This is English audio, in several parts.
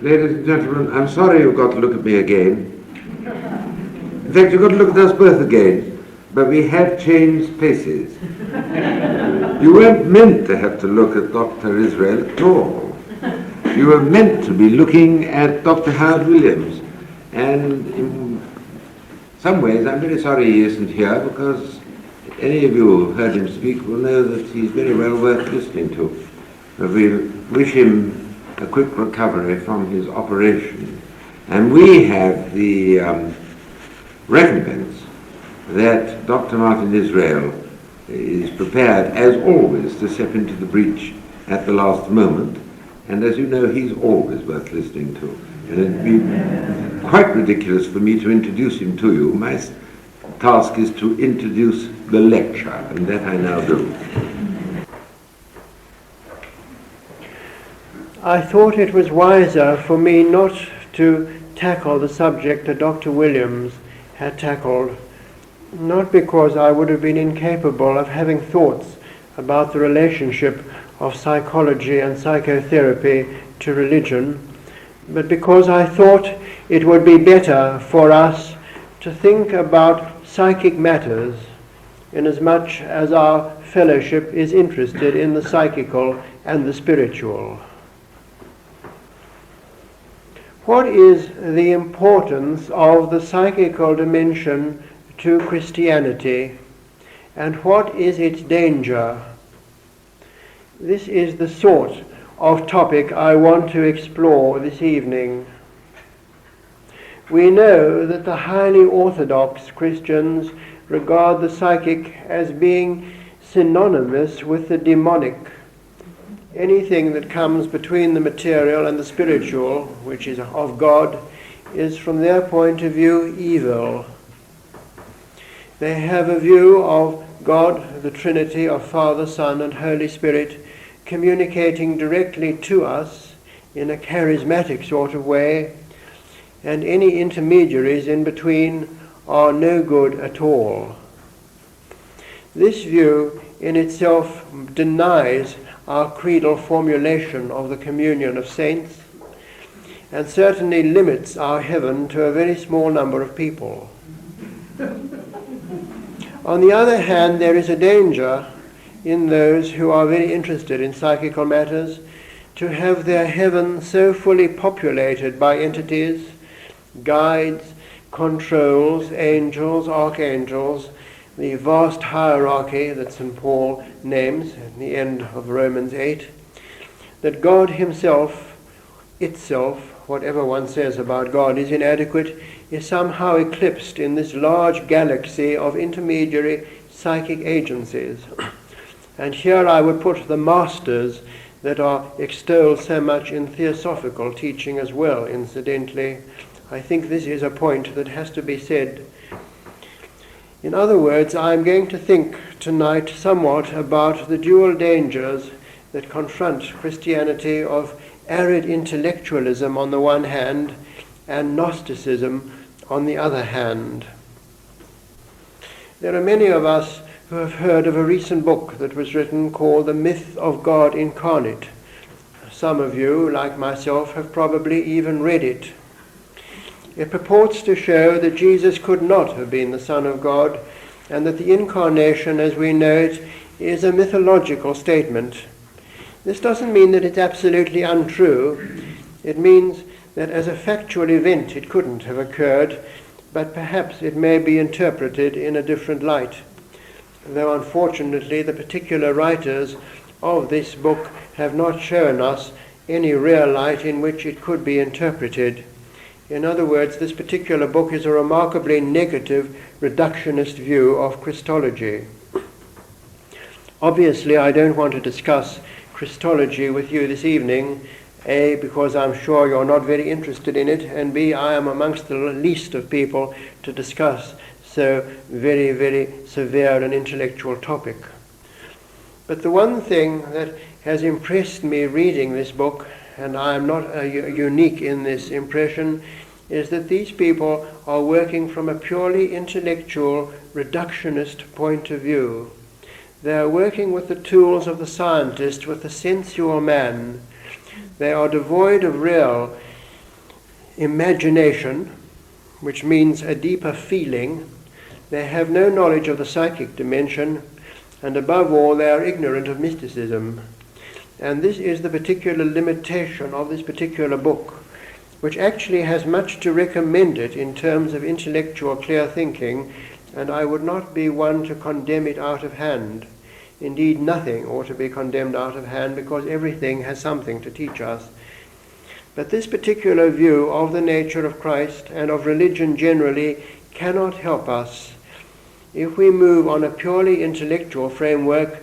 Ladies and gentlemen, I'm sorry you've got to look at me again. In fact, you've got to look at us both again, but we have changed places. You weren't meant to have to look at Dr. Israel at all. You were meant to be looking at Dr. Howard Williams, and in some ways I'm very sorry he isn't here, because any of you who heard him speak will know that he's very well worth listening to. We'll wish him a quick recovery from his operation. And we have the recompense that Dr. Martin Israel is prepared, as always, to step into the breach at the last moment. And as you know, he's always worth listening to. And it'd be quite ridiculous for me to introduce him to you. My task is to introduce the lecture, and that I now do. I thought it was wiser for me not to tackle the subject that Dr. Williams had tackled, not because I would have been incapable of having thoughts about the relationship of psychology and psychotherapy to religion, but because I thought it would be better for us to think about psychic matters inasmuch as our fellowship is interested in the psychical and the spiritual. What is the importance of the psychical dimension to Christianity, and what is its danger? This is the sort of topic I want to explore this evening. We know that the highly orthodox Christians regard the psychic as being synonymous with the demonic. Anything that comes between the material and the spiritual, which is of God, is from their point of view evil. They have a view of God, the Trinity of Father, Son, and Holy Spirit, communicating directly to us in a charismatic sort of way, and any intermediaries in between are no good at all. This view in itself denies our creedal formulation of the communion of saints, and certainly limits our heaven to a very small number of people. On the other hand, there is a danger in those who are very interested in psychical matters to have their heaven so fully populated by entities, guides, controls, angels, archangels, the vast hierarchy that St. Paul names at the end of Romans 8, that God himself, itself, whatever one says about God is inadequate, is somehow eclipsed in this large galaxy of intermediary psychic agencies. And here I would put the masters that are extolled so much in theosophical teaching as well, incidentally. I think this is a point that has to be said. In other words, I'm going to think tonight somewhat about the dual dangers that confront Christianity of arid intellectualism on the one hand and Gnosticism on the other hand. There are many of us who have heard of a recent book that was written called The Myth of God Incarnate. Some of you, like myself, have probably even read it. It purports to show that Jesus could not have been the Son of God, and that the incarnation as we know it is a mythological statement. This doesn't mean that it's absolutely untrue. It means that as a factual event it couldn't have occurred, but perhaps it may be interpreted in a different light. Though unfortunately the particular writers of this book have not shown us any real light in which it could be interpreted. In other words, this particular book is a remarkably negative, reductionist view of Christology. Obviously, I don't want to discuss Christology with you this evening, A, because I'm sure you're not very interested in it, and B, I am amongst the least of people to discuss so very, very severe an intellectual topic. But the one thing that has impressed me reading this book, and I am not unique in this impression, is that these people are working from a purely intellectual, reductionist point of view. They are working with the tools of the scientist, with the sensual man. They are devoid of real imagination, which means a deeper feeling. They have no knowledge of the psychic dimension, and above all they are ignorant of mysticism. And this is the particular limitation of this particular book, which actually has much to recommend it in terms of intellectual clear thinking, and I would not be one to condemn it out of hand. Indeed, nothing ought to be condemned out of hand, because everything has something to teach us. But this particular view of the nature of Christ and of religion generally cannot help us. If we move on a purely intellectual framework,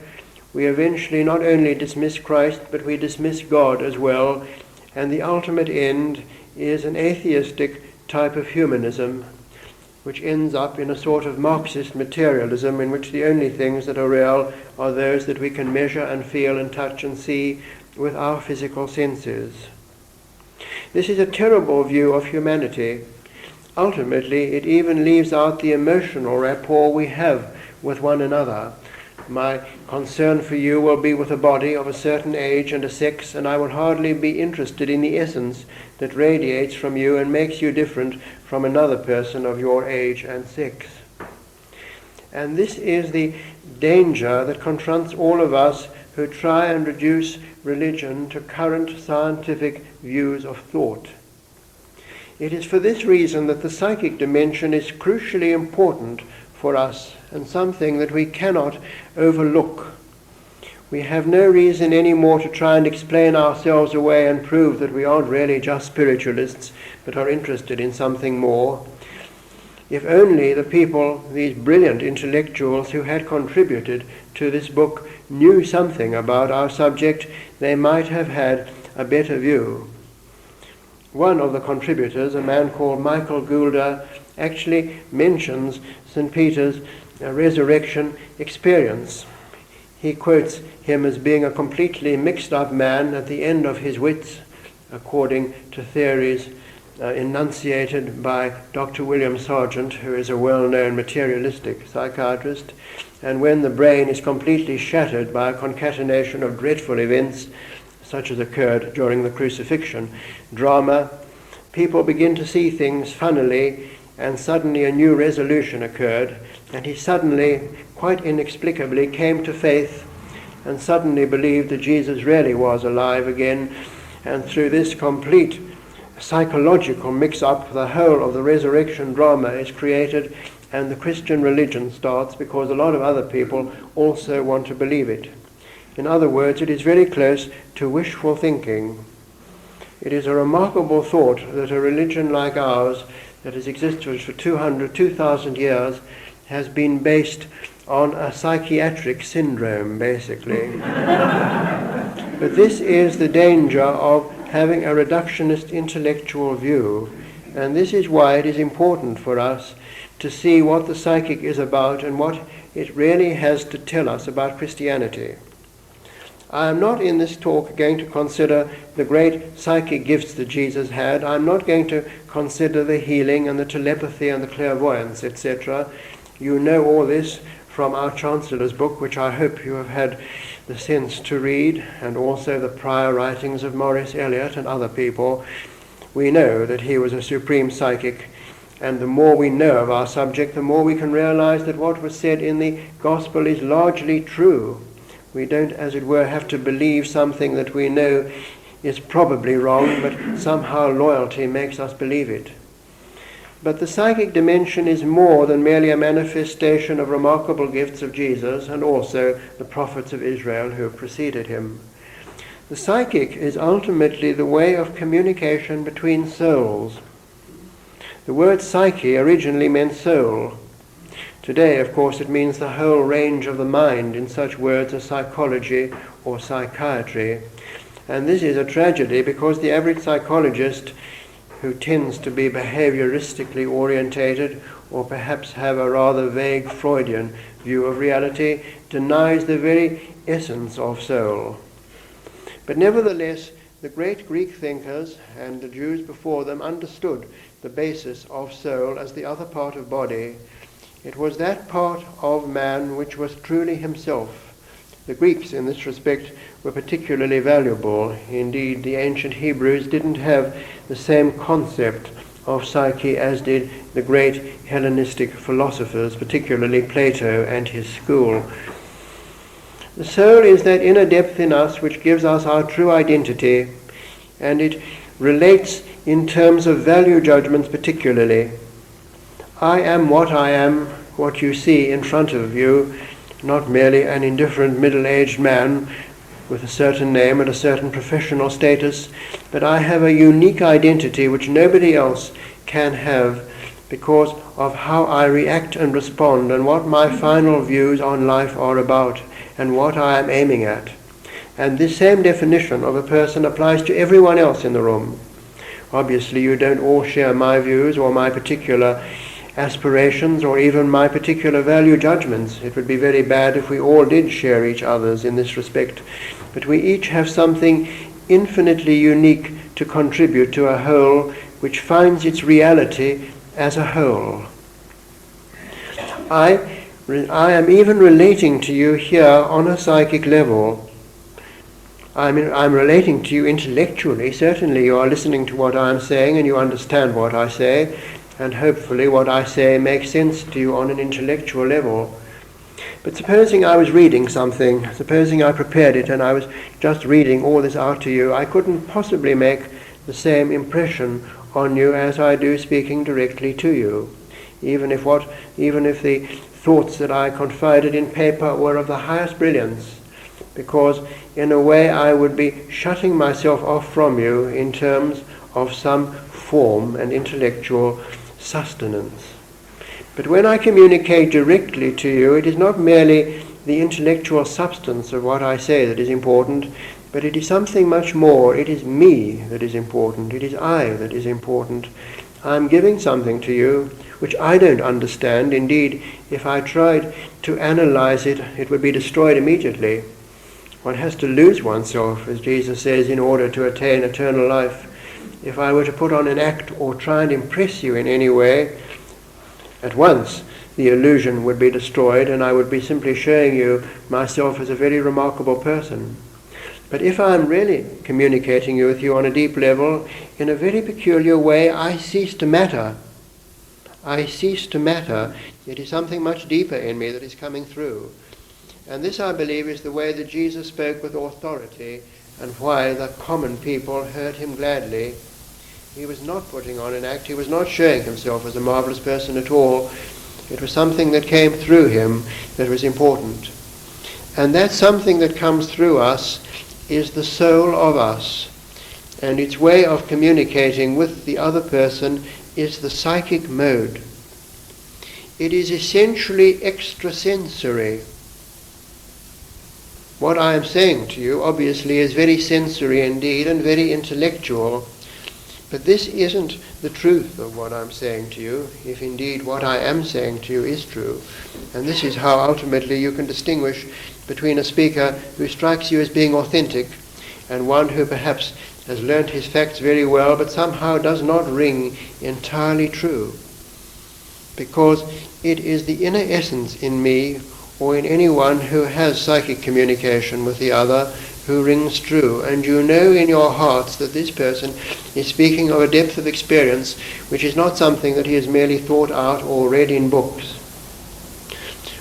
we eventually not only dismiss Christ, but we dismiss God as well, and the ultimate end is an atheistic type of humanism, which ends up in a sort of Marxist materialism in which the only things that are real are those that we can measure and feel and touch and see with our physical senses. This is a terrible view of humanity. Ultimately, it even leaves out the emotional rapport we have with one another. My concern for you will be with a body of a certain age and a sex, and I will hardly be interested in the essence that radiates from you and makes you different from another person of your age and sex. And this is the danger that confronts all of us who try and reduce religion to current scientific views of thought. It is for this reason that the psychic dimension is crucially important for us and something that we cannot overlook. We have no reason anymore to try and explain ourselves away and prove that we aren't really just spiritualists, but are interested in something more. If only the people, these brilliant intellectuals who had contributed to this book, knew something about our subject, they might have had a better view. One of the contributors, a man called Michael Goulder, actually mentions St. Peter's resurrection experience. He quotes him as being a completely mixed up man at the end of his wits, according to theories enunciated by Dr. William Sargent, who is a well-known materialistic psychiatrist. And when the brain is completely shattered by a concatenation of dreadful events, such as occurred during the crucifixion drama, people begin to see things funnily, and suddenly a new resolution occurred, and he suddenly, quite inexplicably, came to faith and suddenly believed that Jesus really was alive again, and through this complete psychological mix-up, the whole of the resurrection drama is created, and the Christian religion starts because a lot of other people also want to believe it. In other words, it is very close to wishful thinking. It is a remarkable thought that a religion like ours, that has existed for 2,000 years, has been based on a psychiatric syndrome, basically. But this is the danger of having a reductionist intellectual view, and this is why it is important for us to see what the psychic is about and what it really has to tell us about Christianity. I am not in this talk going to consider the great psychic gifts that Jesus had. I'm not going to consider the healing and the telepathy and the clairvoyance, etc. You know all this from our Chancellor's book, which I hope you have had the sense to read, and also the prior writings of Maurice Eliot and other people. We know that he was a supreme psychic, and the more we know of our subject, the more we can realize that what was said in the Gospel is largely true. We don't, as it were, have to believe something that we know is probably wrong, but somehow loyalty makes us believe it. But the psychic dimension is more than merely a manifestation of remarkable gifts of Jesus and also the prophets of Israel who have preceded him. The psychic is ultimately the way of communication between souls. The word psyche originally meant soul. Today, of course, it means the whole range of the mind in such words as psychology or psychiatry. And this is a tragedy because the average psychologist, who tends to be behavioristically orientated or perhaps have a rather vague Freudian view of reality, denies the very essence of soul. But nevertheless, the great Greek thinkers and the Jews before them understood the basis of soul as the other part of body. It was that part of man which was truly himself, The Greeks, in this respect, were particularly valuable. Indeed, the ancient Hebrews didn't have the same concept of psyche as did the great Hellenistic philosophers, particularly Plato and his school. The soul is that inner depth in us which gives us our true identity, and it relates in terms of value judgments particularly. I am, what you see in front of you, not merely an indifferent middle-aged man with a certain name and a certain professional status, but I have a unique identity which nobody else can have because of how I react and respond and what my final views on life are about and what I am aiming at. And this same definition of a person applies to everyone else in the room. Obviously, you don't all share my views or my particular aspirations or even my particular value judgments. It would be very bad if we all did share each other's in this respect. But we each have something infinitely unique to contribute to a whole which finds its reality as a whole. I am even relating to you here on a psychic level. I'm relating to you intellectually. Certainly you are listening to what I'm saying and you understand what I say, and hopefully what I say makes sense to you on an intellectual level. But supposing I was reading something, supposing I prepared it and I was just reading all this out to you, I couldn't possibly make the same impression on you as I do speaking directly to you, even if the thoughts that I confided in paper were of the highest brilliance, because in a way I would be shutting myself off from you in terms of some form and intellectual sustenance. But when I communicate directly to you, it is not merely the intellectual substance of what I say that is important, but it is something much more. It is me that is important. It is I that is important. I am giving something to you which I don't understand. Indeed, if I tried to analyze it, it would be destroyed immediately. One has to lose oneself, as Jesus says, in order to attain eternal life. If I were to put on an act or try and impress you in any way, at once the illusion would be destroyed and I would be simply showing you myself as a very remarkable person. But if I am really communicating with you on a deep level, in a very peculiar way, I cease to matter. I cease to matter. It is something much deeper in me that is coming through. And this, I believe, is the way that Jesus spoke with authority and why the common people heard him gladly. He was not putting on an act. He was not showing himself as a marvelous person at all. It was something that came through him that was important. And that something that comes through us is the soul of us. And its way of communicating with the other person is the psychic mode. It is essentially extrasensory. What I am saying to you, obviously, is very sensory indeed and very intellectual. But this isn't the truth of what I'm saying to you, if indeed what I am saying to you is true. And this is how ultimately you can distinguish between a speaker who strikes you as being authentic and one who perhaps has learnt his facts very well but somehow does not ring entirely true. Because it is the inner essence in me or in anyone who has psychic communication with the other who rings true, and you know in your hearts that this person is speaking of a depth of experience which is not something that he has merely thought out or read in books.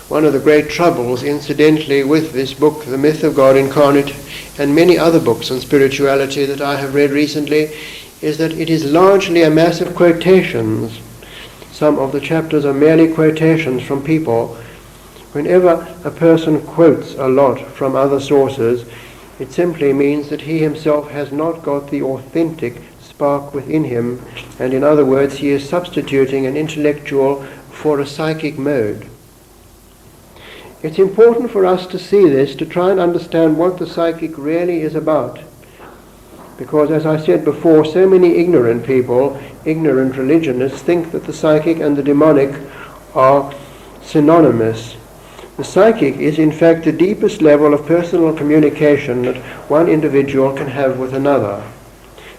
One of the great troubles, incidentally, with this book, The Myth of God Incarnate, and many other books on spirituality that I have read recently, is that it is largely a mass of quotations. Some of the chapters are merely quotations from people. Whenever a person quotes a lot from other sources, it simply means that he himself has not got the authentic spark within him, and in other words, he is substituting an intellectual for a psychic mode. It's important for us to see this, to try and understand what the psychic really is about. Because, as I said before, so many ignorant people, ignorant religionists, think that the psychic and the demonic are synonymous. The psychic is in fact the deepest level of personal communication that one individual can have with another.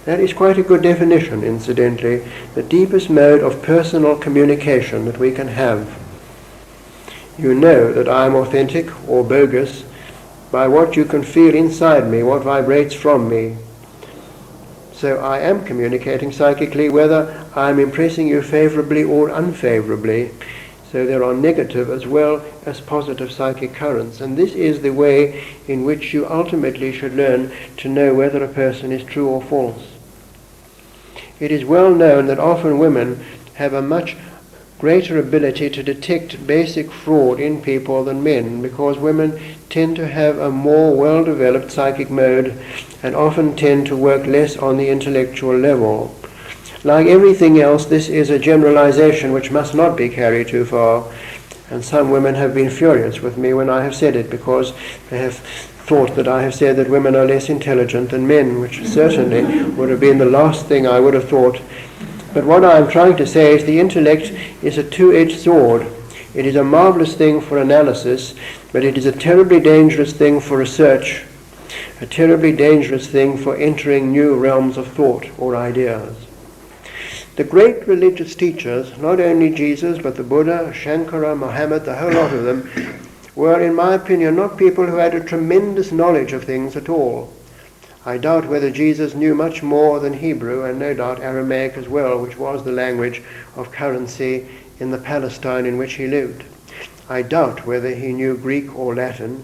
That is quite a good definition, incidentally, the deepest mode of personal communication that we can have. You know that I am authentic or bogus by what you can feel inside me, what vibrates from me. So I am communicating psychically whether I'm impressing you favorably or unfavorably. So there are negative as well as positive psychic currents. And this is the way in which you ultimately should learn to know whether a person is true or false. It is well known that often women have a much greater ability to detect basic fraud in people than men, because women tend to have a more well-developed psychic mode and often tend to work less on the intellectual level. Like everything else, this is a generalization which must not be carried too far, and some women have been furious with me when I have said it, because they have thought that I have said that women are less intelligent than men, which certainly would have been the last thing I would have thought. But what I am trying to say is the intellect is a two-edged sword. It is a marvelous thing for analysis, but it is a terribly dangerous thing for research, a terribly dangerous thing for entering new realms of thought or ideas. The great religious teachers, not only Jesus, but the Buddha, Shankara, Muhammad, the whole lot of them, were, in my opinion, not people who had a tremendous knowledge of things at all. I doubt whether Jesus knew much more than Hebrew, and no doubt Aramaic as well, which was the language of currency in the Palestine in which he lived. I doubt whether he knew Greek or Latin.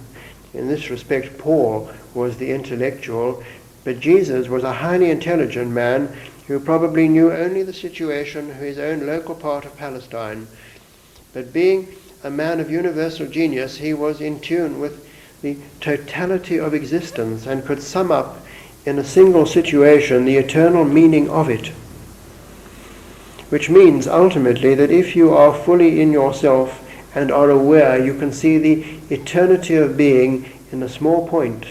In this respect, Paul was the intellectual, but Jesus was a highly intelligent man who probably knew only the situation of his own local part of Palestine. But being a man of universal genius, he was in tune with the totality of existence and could sum up in a single situation the eternal meaning of it. Which means ultimately that if you are fully in yourself and are aware, you can see the eternity of being in a small point.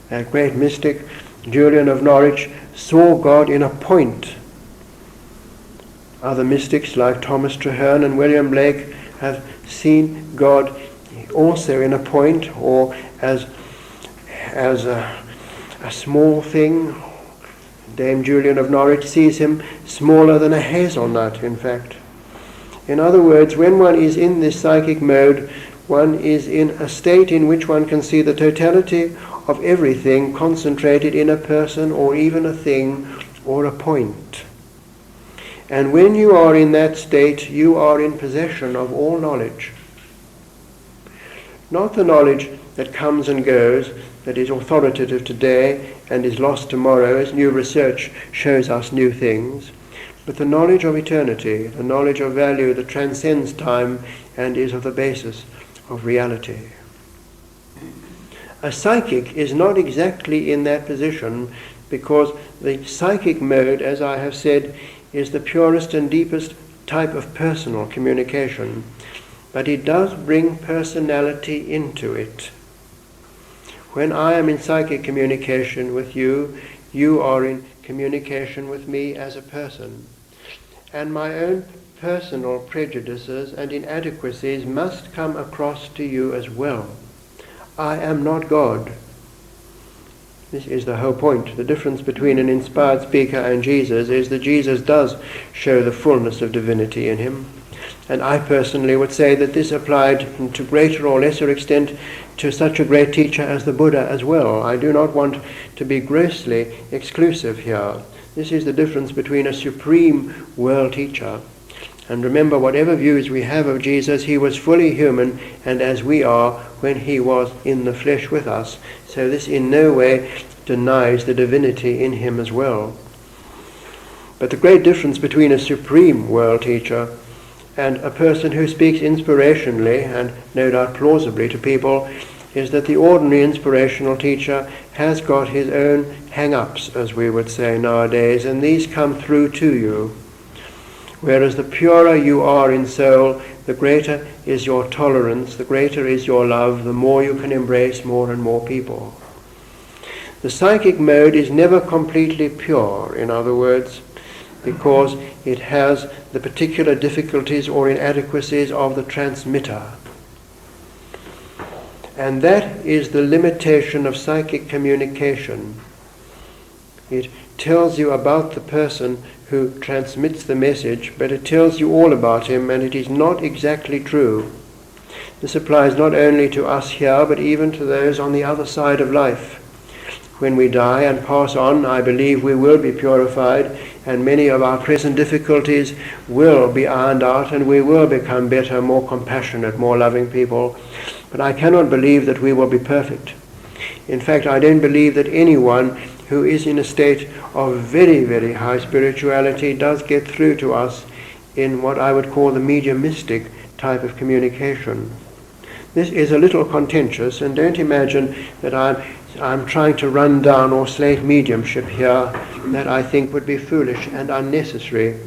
That great mystic, Julian of Norwich, saw God in a point. Other mystics like Thomas Traherne and William Blake have seen God also in a point, or as a small thing. Dame Julian of Norwich sees him smaller than a hazelnut, in fact. In other words, when one is in this psychic mode, one is in a state in which one can see the totality of everything concentrated in a person or even a thing or a point. And when you are in that state, you are in possession of all knowledge. Not the knowledge that comes and goes, that is authoritative today and is lost tomorrow as new research shows us new things, but the knowledge of eternity, the knowledge of value that transcends time and is of the basis of reality. A psychic is not exactly in that position, because the psychic mode, as I have said, is the purest and deepest type of personal communication, but it does bring personality into it. When I am in psychic communication with you, you are in communication with me as a person. And my own personal prejudices and inadequacies must come across to you as well. I am not God. This is the whole point. The difference between an inspired speaker and Jesus is that Jesus does show the fullness of divinity in him. And I personally would say that this applied to greater or lesser extent to such a great teacher as the Buddha as well. I do not want to be grossly exclusive here. This is the difference between a supreme world teacher. And remember, whatever views we have of Jesus, he was fully human, and as we are when he was in the flesh with us. So this in no way denies the divinity in him as well. But the great difference between a supreme world teacher and a person who speaks inspirationally, and no doubt plausibly to people, is that the ordinary inspirational teacher has got his own hang-ups, as we would say nowadays, and these come through to you. Whereas the purer you are in soul, the greater is your tolerance, the greater is your love, the more you can embrace more and more people. The psychic mode is never completely pure, in other words, because it has the particular difficulties or inadequacies of the transmitter. And that is the limitation of psychic communication. It tells you about the person who transmits the message, but it tells you all about him, and it is not exactly true. This applies not only to us here, but even to those on the other side of life. When we die and pass on, I believe we will be purified, and many of our present difficulties will be ironed out, and we will become better, more compassionate, more loving people. But I cannot believe that we will be perfect. In fact, I don't believe that anyone who is in a state of very, very high spirituality does get through to us in what I would call the mediumistic type of communication. This is a little contentious, and don't imagine that I'm trying to run down or slate mediumship here. That I think would be foolish and unnecessary.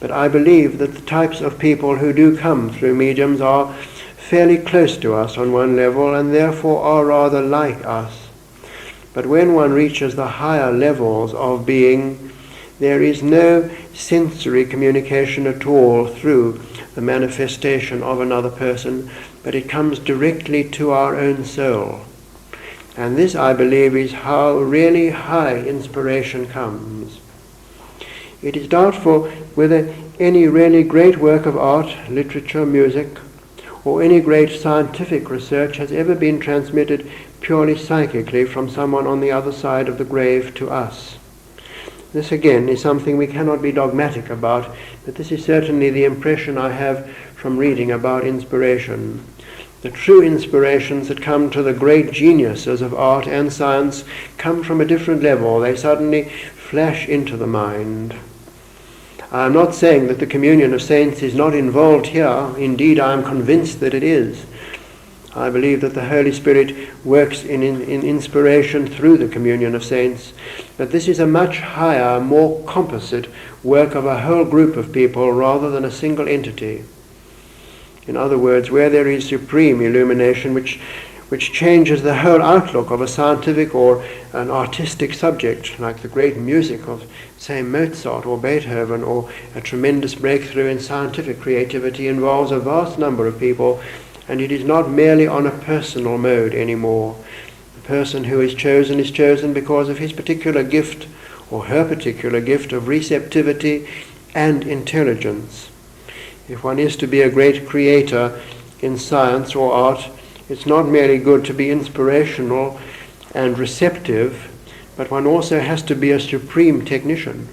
But I believe that the types of people who do come through mediums are fairly close to us on one level, and therefore are rather like us. But when one reaches the higher levels of being, there is no sensory communication at all through the manifestation of another person, but it comes directly to our own soul. And this, I believe, is how really high inspiration comes. It is doubtful whether any really great work of art, literature, music, or any great scientific research has ever been transmitted purely psychically from someone on the other side of the grave to us. This again is something we cannot be dogmatic about, but this is certainly the impression I have from reading about inspiration. The true inspirations that come to the great geniuses of art and science come from a different level. They suddenly flash into the mind. I am not saying that the communion of saints is not involved here. Indeed, I am convinced that it is. I believe that the Holy Spirit works in inspiration through the communion of saints. But this is a much higher, more composite work of a whole group of people rather than a single entity. In other words, where there is supreme illumination which changes the whole outlook of a scientific or an artistic subject, like the great music of, say, Mozart or Beethoven, or a tremendous breakthrough in scientific creativity, involves a vast number of people, and it is not merely on a personal mode anymore. The person who is chosen because of his particular gift or her particular gift of receptivity and intelligence. If one is to be a great creator in science or art, it's not merely good to be inspirational and receptive, but one also has to be a supreme technician.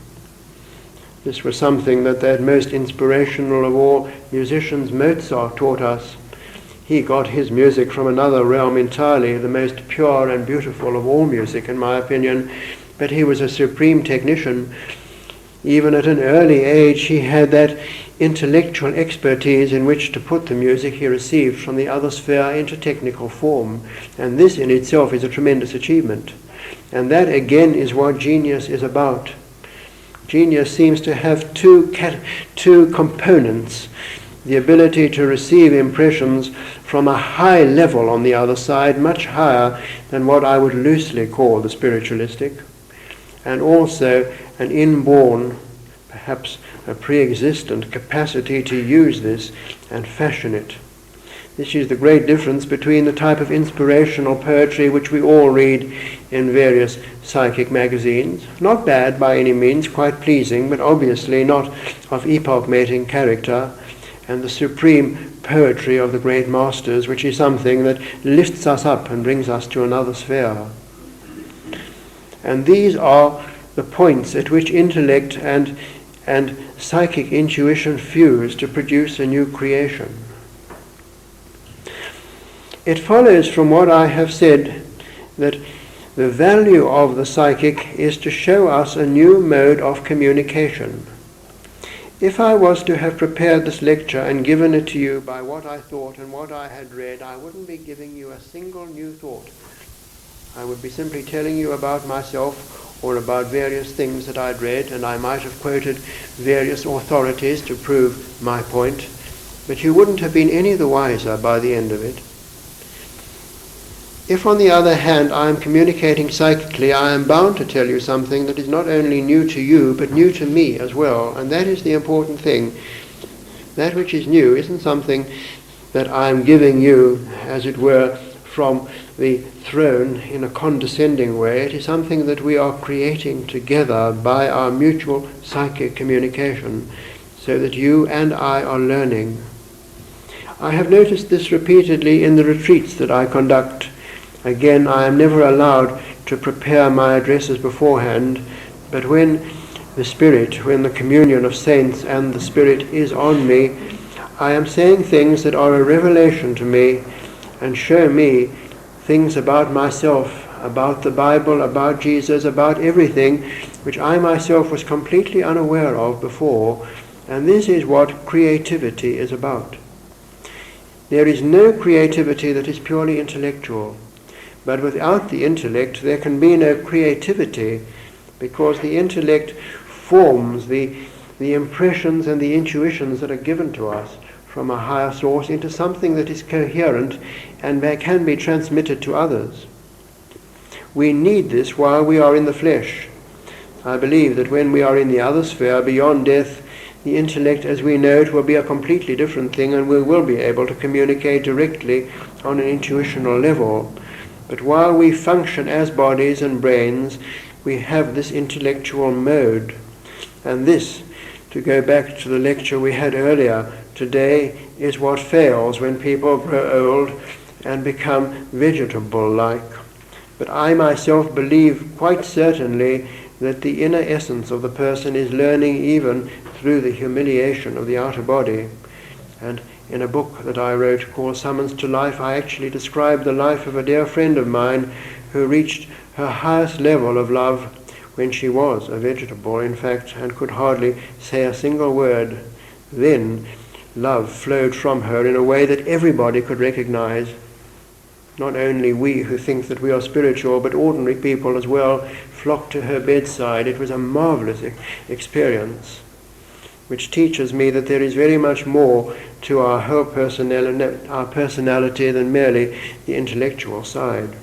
This was something that most inspirational of all musicians, Mozart, taught us. He got his music from another realm entirely, the most pure and beautiful of all music, in my opinion, but he was a supreme technician. Even at an early age, he had that intellectual expertise in which to put the music he received from the other sphere into technical form. And this in itself is a tremendous achievement. And that again is what genius is about. Genius seems to have two components: the ability to receive impressions from a high level on the other side, much higher than what I would loosely call the spiritualistic, and also an inborn, perhaps a pre-existent capacity to use this and fashion it. This is the great difference between the type of inspirational poetry which we all read in various psychic magazines. Not bad by any means, quite pleasing, but obviously not of epoch-making character, and the supreme poetry of the great masters, which is something that lifts us up and brings us to another sphere. And these are the points at which intellect and psychic intuition fuse to produce a new creation. It follows from what I have said that the value of the psychic is to show us a new mode of communication. If I was to have prepared this lecture and given it to you by what I thought and what I had read, I wouldn't be giving you a single new thought. I would be simply telling you about myself or about various things that I'd read, and I might have quoted various authorities to prove my point, but you wouldn't have been any the wiser by the end of it. If, on the other hand, I am communicating psychically, I am bound to tell you something that is not only new to you, but new to me as well, and that is the important thing. That which is new isn't something that I am giving you, as it were, from the throne in a condescending way. It is something that we are creating together by our mutual psychic communication, so that you and I are learning. I have noticed this repeatedly in the retreats that I conduct. Again, I am never allowed to prepare my addresses beforehand, but when the communion of saints and the Spirit is on me, I am saying things that are a revelation to me and show me things about myself, about the Bible, about Jesus, about everything which I myself was completely unaware of before, and this is what creativity is about. There is no creativity that is purely intellectual, but without the intellect there can be no creativity, because the intellect forms the impressions and the intuitions that are given to us from a higher source into something that is coherent and that can be transmitted to others. We need this while we are in the flesh. I believe that when we are in the other sphere, beyond death, the intellect as we know it will be a completely different thing, and we will be able to communicate directly on an intuitional level. But while we function as bodies and brains, we have this intellectual mode. And this, to go back to the lecture we had earlier today, is what fails when people grow old and become vegetable-like. But I myself believe quite certainly that the inner essence of the person is learning even through the humiliation of the outer body. And in a book that I wrote called Summons to Life, I actually described the life of a dear friend of mine who reached her highest level of love when she was a vegetable, in fact, and could hardly say a single word. Then love flowed from her in a way that everybody could recognize. Not only we who think that we are spiritual, but ordinary people as well flocked to her bedside. It was a marvelous experience, which teaches me that there is very much more to our whole personality than merely the intellectual side.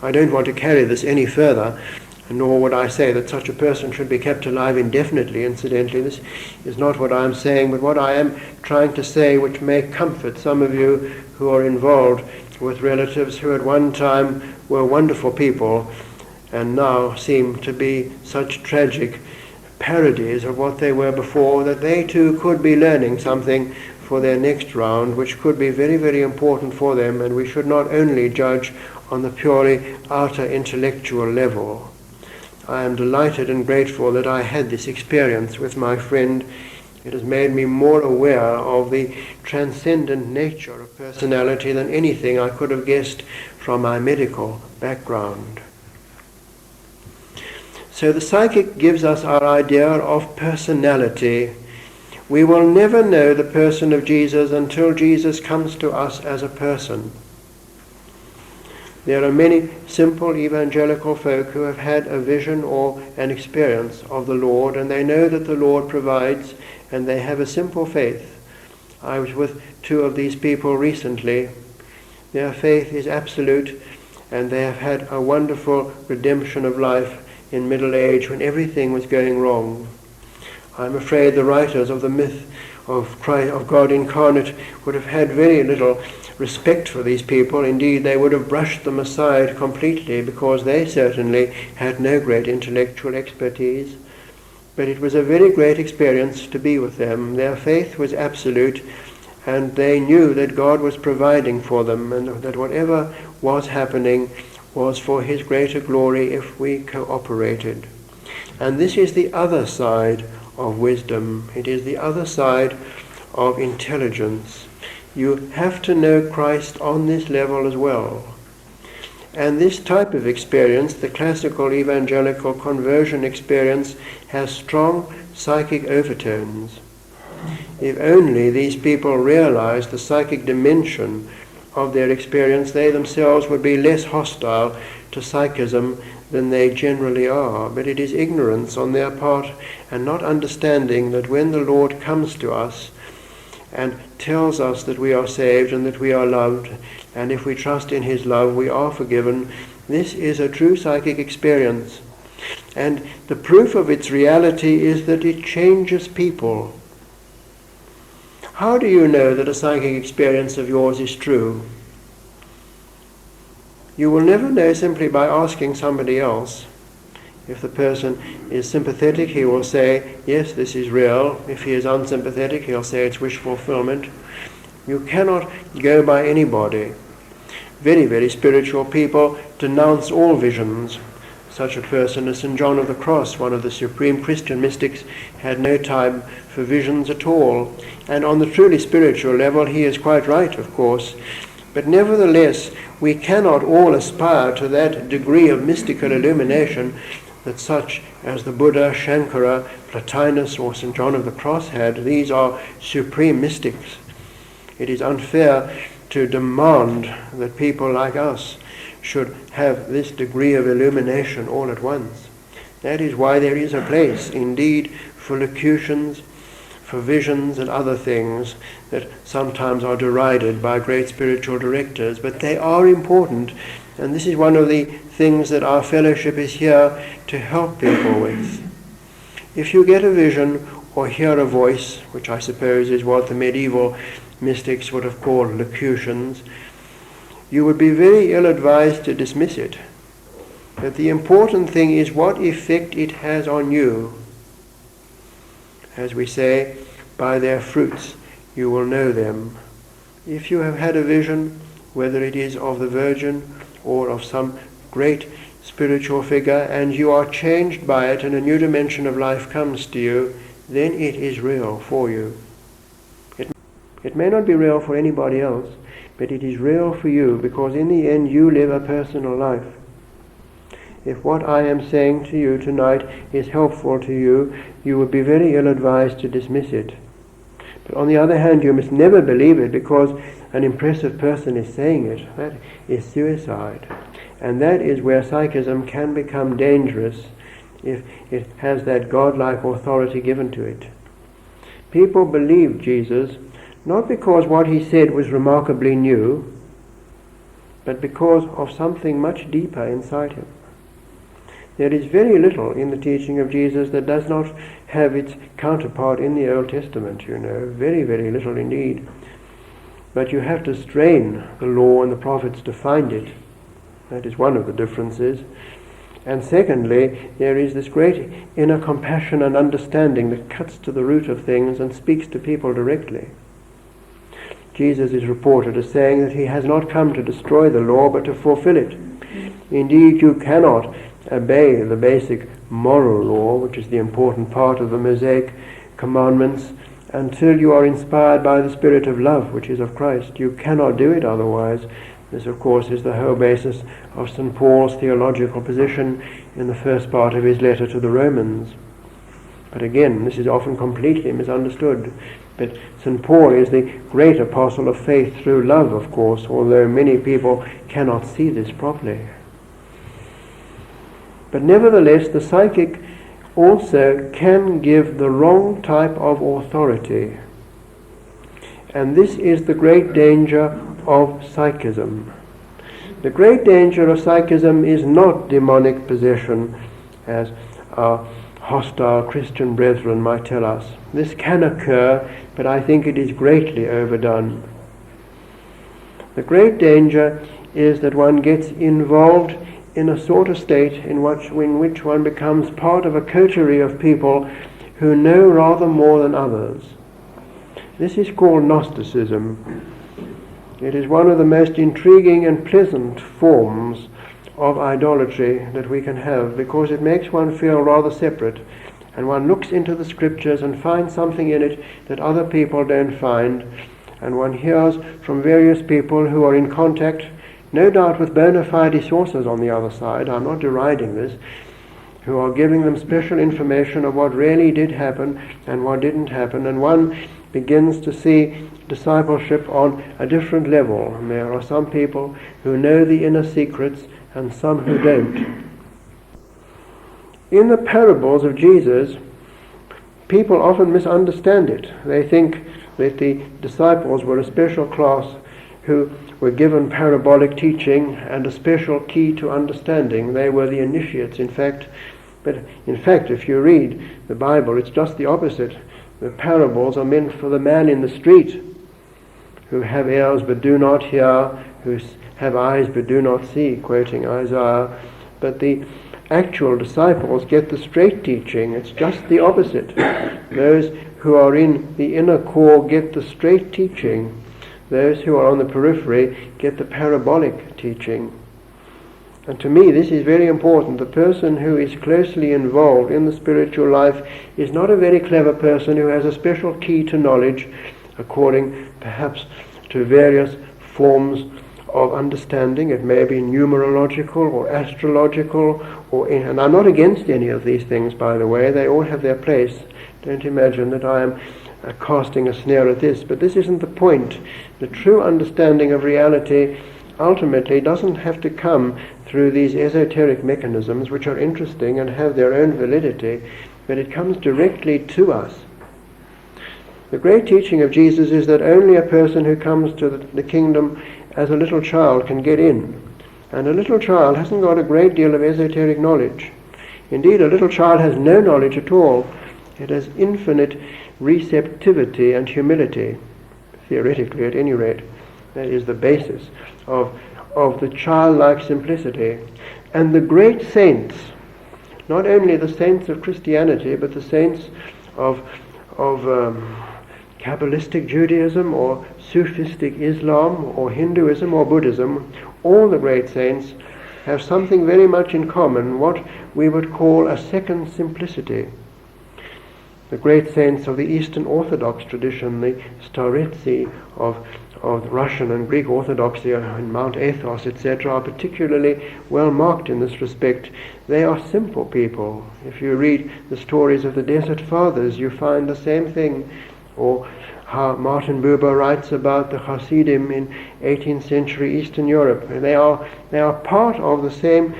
I don't want to carry this any further, nor would I say that such a person should be kept alive indefinitely. Incidentally, this is not what I am saying, but what I am trying to say, which may comfort some of you who are involved with relatives who at one time were wonderful people and now seem to be such tragic parodies of what they were before, that they too could be learning something for their next round, which could be very, very important for them, and we should not only judge on the purely outer intellectual level. I am delighted and grateful that I had this experience with my friend. It has made me more aware of the transcendent nature of personality than anything I could have guessed from my medical background. So the psychic gives us our idea of personality. We will never know the person of Jesus until Jesus comes to us as a person. There are many simple evangelical folk who have had a vision or an experience of the Lord, and they know that the Lord provides, and they have a simple faith. I was with two of these people recently. Their faith is absolute, and they have had a wonderful redemption of life in middle age when everything was going wrong. I'm afraid the writers of the myth of Christ, of God incarnate, would have had very little respect for these people. Indeed, they would have brushed them aside completely, because they certainly had no great intellectual expertise. But it was a very great experience to be with them. Their faith was absolute, and they knew that God was providing for them, and that whatever was happening was for his greater glory if we cooperated. And this is the other side of wisdom. It is the other side of intelligence. You have to know Christ on this level as well. And this type of experience, the classical evangelical conversion experience, has strong psychic overtones. If only these people realized the psychic dimension of their experience, they themselves would be less hostile to psychism than they generally are. But it is ignorance on their part, and not understanding that when the Lord comes to us and tells us that we are saved and that we are loved, and if we trust in his love we are forgiven, this is a true psychic experience. And the proof of its reality is that it changes people. How do you know that a psychic experience of yours is true? You will never know simply by asking somebody else. If the person is sympathetic, he will say, yes, this is real. If he is unsympathetic, he'll say it's wish fulfillment. You cannot go by anybody. Very, very spiritual people denounce all visions. Such a person as St. John of the Cross, one of the supreme Christian mystics, had no time for visions at all. And on the truly spiritual level, he is quite right, of course. But nevertheless, we cannot all aspire to that degree of mystical illumination that such as the Buddha, Shankara, Plotinus, or St. John of the Cross had. These are supreme mystics. It is unfair to demand that people like us should have this degree of illumination all at once. That is why there is a place, indeed, for locutions, for visions and other things that sometimes are derided by great spiritual directors, but they are important, and this is one of the things that our fellowship is here to help people with. If you get a vision or hear a voice, which I suppose is what the medieval mystics would have called locutions, you would be very ill-advised to dismiss it. But the important thing is what effect it has on you. As we say, by their fruits you will know them. If you have had a vision, whether it is of the Virgin or of some great spiritual figure, and you are changed by it and a new dimension of life comes to you, then it is real for you. It may not be real for anybody else, but it is real for you, because in the end you live a personal life. If what I am saying to you tonight is helpful to you, you would be very ill-advised to dismiss it. But on the other hand, you must never believe it because an impressive person is saying it. That is suicide. And that is where psychism can become dangerous if it has that godlike authority given to it. People believe Jesus not because what he said was remarkably new, but because of something much deeper inside him. There is very little in the teaching of Jesus that does not have its counterpart in the Old Testament, very, very little indeed. But you have to strain the law and the prophets to find it. That is one of the differences. And secondly, there is this great inner compassion and understanding that cuts to the root of things and speaks to people directly. Jesus is reported as saying that he has not come to destroy the law but to fulfill it. Indeed, you cannot obey the basic moral law, which is the important part of the Mosaic commandments, until you are inspired by the spirit of love, which is of Christ. You cannot do it otherwise. This, of course, is the whole basis of St. Paul's theological position in the first part of his letter to the Romans. But again, this is often completely misunderstood. But St. Paul is the great apostle of faith through love, of course, although many people cannot see this properly. But nevertheless, the psychic also can give the wrong type of authority. And this is the great danger of psychism. The great danger of psychism is not demonic possession, as our hostile Christian brethren might tell us. This can occur, but I think it is greatly overdone. The great danger is that one gets involved in a sort of state in which one becomes part of a coterie of people who know rather more than others. This is called Gnosticism. It is one of the most intriguing and pleasant forms of idolatry that we can have, because it makes one feel rather separate, and one looks into the scriptures and finds something in it that other people don't find, and one hears from various people who are in contact, no doubt with bona fide sources on the other side, I'm not deriding this, who are giving them special information of what really did happen and what didn't happen, and one begins to see discipleship on a different level. And there are some people who know the inner secrets and some who don't. In the parables of Jesus, people often misunderstand it. They think that the disciples were a special class who were given parabolic teaching and a special key to understanding. They were the initiates, in fact. But in fact, if you read the Bible, it's just the opposite. The parables are meant for the man in the street, who have ears but do not hear, who have eyes but do not see, quoting Isaiah. But the actual disciples get the straight teaching. It's just the opposite. Those who are in the inner core get the straight teaching. Those who are on the periphery get the parabolic teaching. And to me this is very important. The person who is closely involved in the spiritual life is not a very clever person who has a special key to knowledge according perhaps to various forms of understanding. It may be numerological or astrological, and I'm not against any of these things, by the way. They all have their place. Don't imagine that I am casting a snare at this, but this isn't the point. The true understanding of reality ultimately doesn't have to come through these esoteric mechanisms, which are interesting and have their own validity, but it comes directly to us. The great teaching of Jesus is that only a person who comes to the kingdom as a little child can get in. And a little child hasn't got a great deal of esoteric knowledge. Indeed, a little child has no knowledge at all. It has infinite receptivity and humility, theoretically at any rate. That is the basis of the childlike simplicity. And the great saints, not only the saints of Christianity, but the saints of Kabbalistic Judaism or Sufistic Islam or Hinduism or Buddhism, all the great saints have something very much in common, what we would call a second simplicity. The great saints of the Eastern Orthodox tradition, the Staretsi of Russian and Greek Orthodoxy in Mount Athos, etc., are particularly well marked in this respect. They are simple people. If you read the stories of the Desert Fathers, you find the same thing. Or how Martin Buber writes about the Hasidim in 18th century Eastern Europe. They are part of the same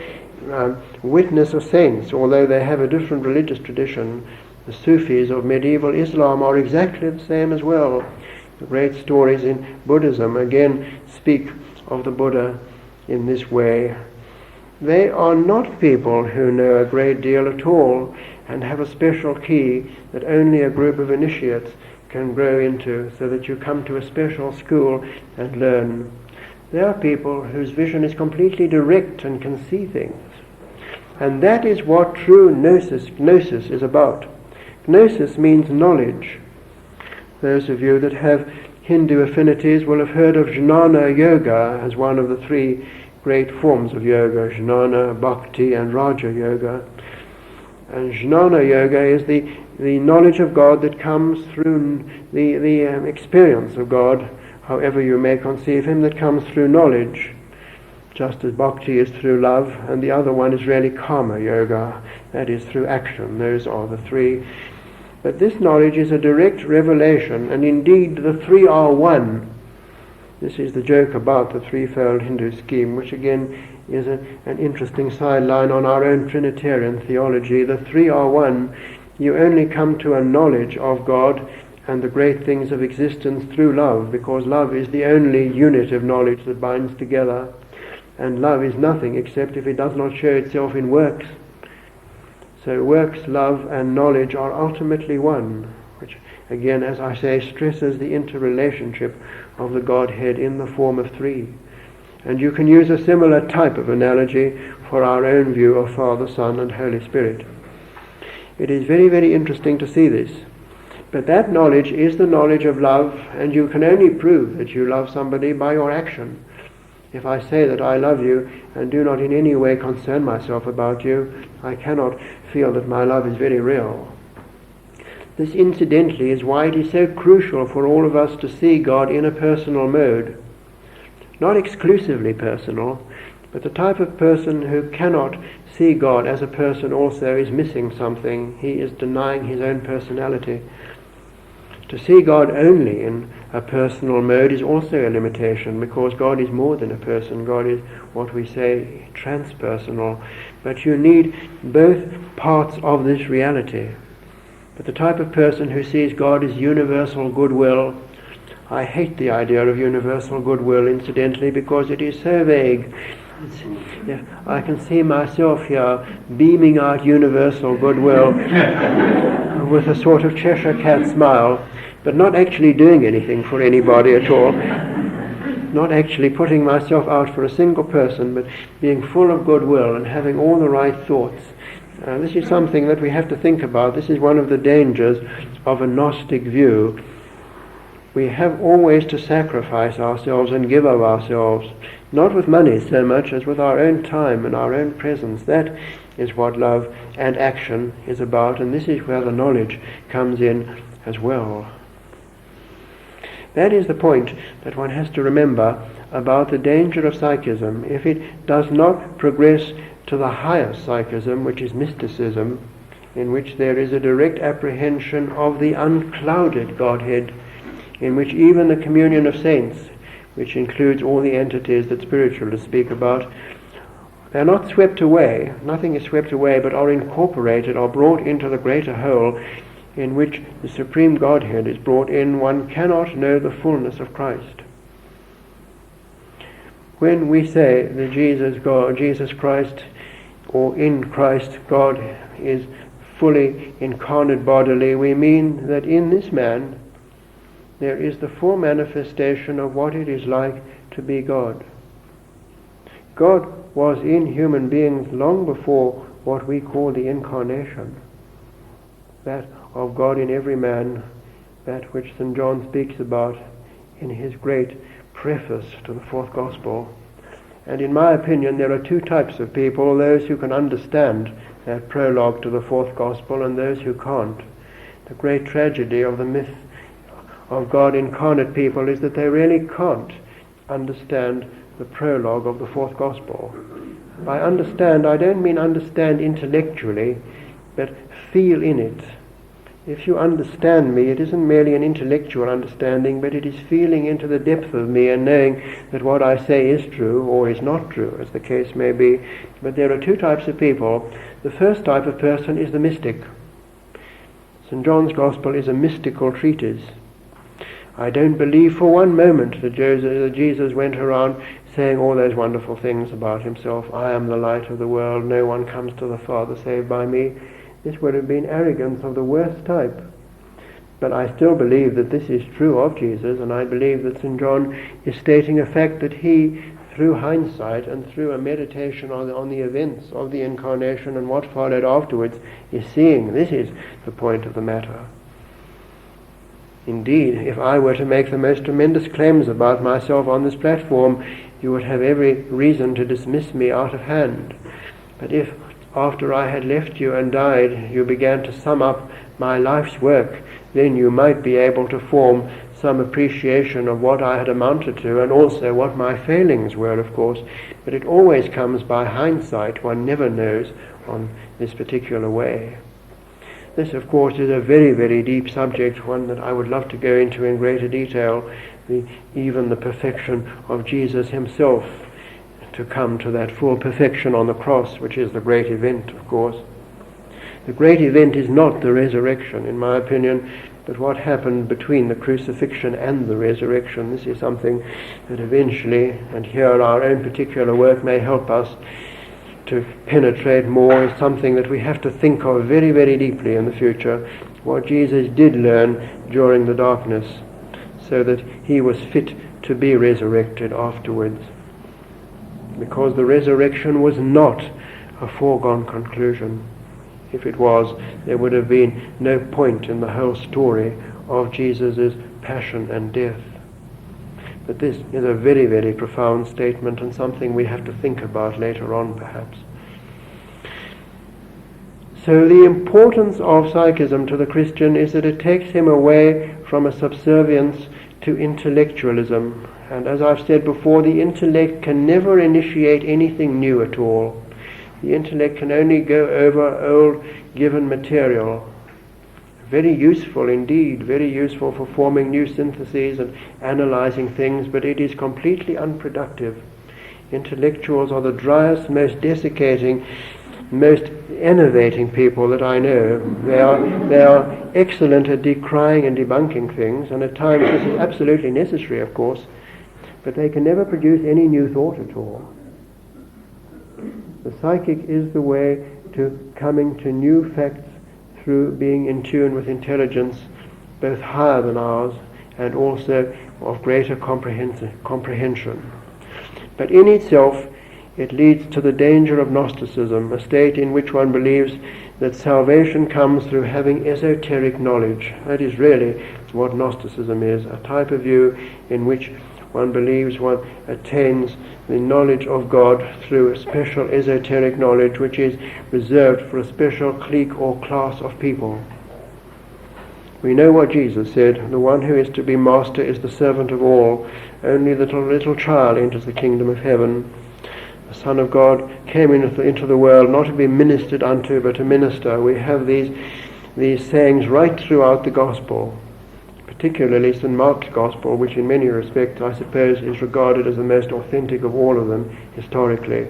witness of saints, although they have a different religious tradition. The Sufis of medieval Islam are exactly the same as well. The great stories in Buddhism again speak of the Buddha in this way. They are not people who know a great deal at all and have a special key that only a group of initiates can grow into, so that you come to a special school and learn. They are people whose vision is completely direct and can see things. And that is what true gnosis is about. Gnosis means knowledge. Those of you that have Hindu affinities will have heard of Jnana Yoga as one of the three great forms of yoga, Jnana, Bhakti and Raja Yoga. And Jnana Yoga is the knowledge of God that comes through the experience of God, however you may conceive him, that comes through knowledge, just as Bhakti is through love, and the other one is really Karma Yoga, that is through action. Those are the three. But this knowledge is a direct revelation, and indeed the three are one. This is the joke about the threefold Hindu scheme, which again is an interesting sideline on our own Trinitarian theology. The three are one. You only come to a knowledge of God and the great things of existence through love, because love is the only unit of knowledge that binds together. And love is nothing except if it does not show itself in works. So works, love and knowledge are ultimately one, which again, as I say, stresses the interrelationship of the Godhead in the form of three. And you can use a similar type of analogy for our own view of Father, Son and Holy Spirit. It is very, very interesting to see this. But that knowledge is the knowledge of love, and you can only prove that you love somebody by your action. If I say that I love you and do not in any way concern myself about you, I cannot feel that my love is very real. This incidentally is why it is so crucial for all of us to see God in a personal mode. Not exclusively personal, but the type of person who cannot see God as a person also is missing something. He is denying his own personality. To see God only in a personal mode is also a limitation, because God is more than a person. God is what we say transpersonal. But you need both parts of this reality. But the type of person who sees God as universal goodwill, I hate the idea of universal goodwill, incidentally, because it is so vague. I can see myself here beaming out universal goodwill with a sort of Cheshire cat smile, but not actually doing anything for anybody at all. Not actually putting myself out for a single person, but being full of goodwill and having all the right thoughts. This is something that we have to think about. This is one of the dangers of a Gnostic view. we have always to sacrifice ourselves and give of ourselves, not with money so much as with our own time and our own presence. That is what love and action is about, and this is where the knowledge comes in as well. That is the point that one has to remember about the danger of psychism. If it does not progress to the higher psychism, which is mysticism, in which there is a direct apprehension of the unclouded Godhead, in which even the communion of saints, which includes all the entities that spiritualists speak about, they are not swept away, nothing is swept away, but are incorporated, are brought into the greater whole, in which the supreme Godhead is brought in. One cannot know the fullness of Christ. When we say that Jesus Christ, or in Christ God is fully incarnate bodily, we mean that in this man there is the full manifestation of what it is like to be God. God was in human beings long before what we call the incarnation, that of God in every man, that which St. John speaks about in his great preface to the fourth Gospel. And in my opinion, there are two types of people: those who can understand that prologue to the fourth Gospel and those who can't. The great tragedy of the myth of God incarnate people is that they really can't understand the prologue of the fourth Gospel. By understand, I don't mean understand intellectually, but feel in it. If you understand me, it isn't merely an intellectual understanding, but it is feeling into the depth of me and knowing that what I say is true or is not true, as the case may be. But there are two types of people. The first type of person is the mystic. St. John's Gospel is a mystical treatise. I don't believe for one moment that Jesus went around saying all those wonderful things about himself. I am the light of the world. No one comes to the Father save by me. This would have been arrogance of the worst type. But I still believe that this is true of Jesus, and I believe that St. John is stating a fact that he, through hindsight and through a meditation on the events of the Incarnation and what followed afterwards, is seeing. This is the point of the matter. Indeed, if I were to make the most tremendous claims about myself on this platform, you would have every reason to dismiss me out of hand. But if, after I had left you and died, you began to sum up my life's work, then you might be able to form some appreciation of what I had amounted to, and also what my failings were, of course. But it always comes by hindsight. One never knows on this particular way. This, of course, is a very, very deep subject, one that I would love to go into in greater detail, even the perfection of Jesus himself, to come to that full perfection on the cross, which is the great event, of course. The great event is not the resurrection, in my opinion, but what happened between the crucifixion and the resurrection. This is something that eventually, and here our own particular work may help us to penetrate more, is something that we have to think of very, very deeply in the future, what Jesus did learn during the darkness, so that he was fit to be resurrected afterwards. Because the resurrection was not a foregone conclusion. If it was, there would have been no point in the whole story of Jesus' passion and death. But this is a very, very profound statement, and something we have to think about later on, perhaps. So the importance of psychism to the Christian is that it takes him away from a subservience to intellectualism. And as I've said before, the intellect can never initiate anything new at all. The intellect can only go over old given material. Very useful indeed, very useful for forming new syntheses and analyzing things, but it is completely unproductive. Intellectuals are the driest, most desiccating, most enervating people that I know. They are excellent at decrying and debunking things, and at times this is absolutely necessary, of course, but they can never produce any new thought at all. The psychic is the way to coming to new facts through being in tune with intelligence both higher than ours and also of greater comprehension. But in itself, it leads to the danger of Gnosticism, a state in which one believes that salvation comes through having esoteric knowledge. That is really what Gnosticism is, a type of view in which one believes one attains the knowledge of God through a special esoteric knowledge which is reserved for a special clique or class of people. We know what Jesus said, the one who is to be master is the servant of all. Only the little child enters the kingdom of heaven. The Son of God came into the world not to be ministered unto, but to minister. We have these sayings right throughout the Gospel, particularly St. Mark's Gospel, which in many respects, I suppose, is regarded as the most authentic of all of them historically.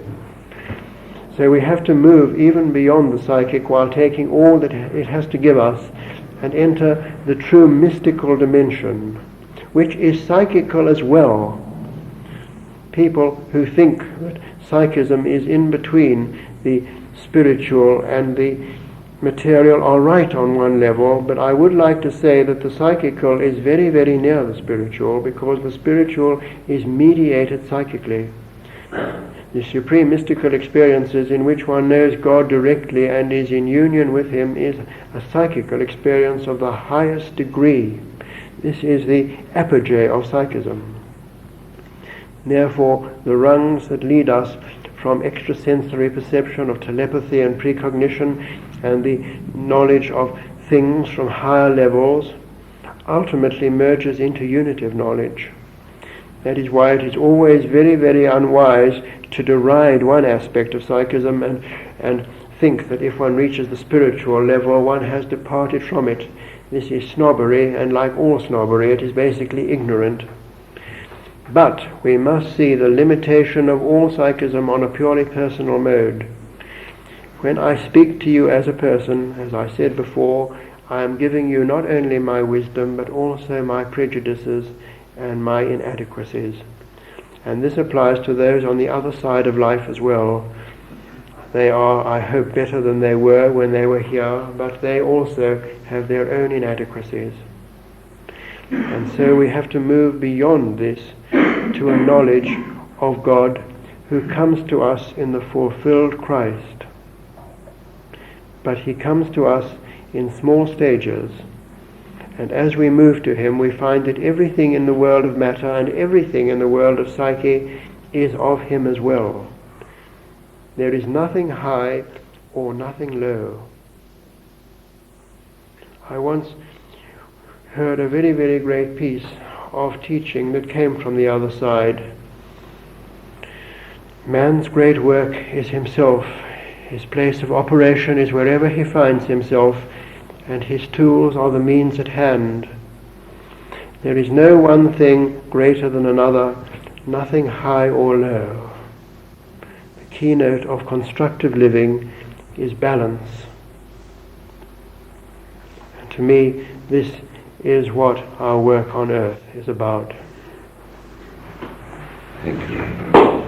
So we have to move even beyond the psychic while taking all that it has to give us and enter the true mystical dimension, which is psychical as well. People who think that psychism is in between the spiritual and the material are right on one level, but I would like to say that the psychical is very, very near the spiritual, because the spiritual is mediated psychically. The supreme mystical experiences in which one knows God directly and is in union with Him is a psychical experience of the highest degree. This is the apogee of psychism. Therefore, the rungs that lead us from extrasensory perception of telepathy and precognition and the knowledge of things from higher levels ultimately merges into unitive knowledge. That is why it is always very, very unwise to deride one aspect of psychism and think that if one reaches the spiritual level, one has departed from it. This is snobbery, and like all snobbery, it is basically ignorant. But we must see the limitation of all psychism on a purely personal mode. When I speak to you as a person, as I said before, I am giving you not only my wisdom, but also my prejudices and my inadequacies. And this applies to those on the other side of life as well. They are, I hope, better than they were when they were here, but they also have their own inadequacies. And so we have to move beyond this to a knowledge of God who comes to us in the fulfilled Christ. But He comes to us in small stages. And as we move to Him, we find that everything in the world of matter and everything in the world of psyche is of Him as well. There is nothing high or nothing low. I once heard a very, very great piece of teaching that came from the other side. Man's great work is himself. His place of operation is wherever he finds himself, and his tools are the means at hand. There is no one thing greater than another, nothing high or low. The keynote of constructive living is balance. And to me, this is what our work on earth is about. Thank you.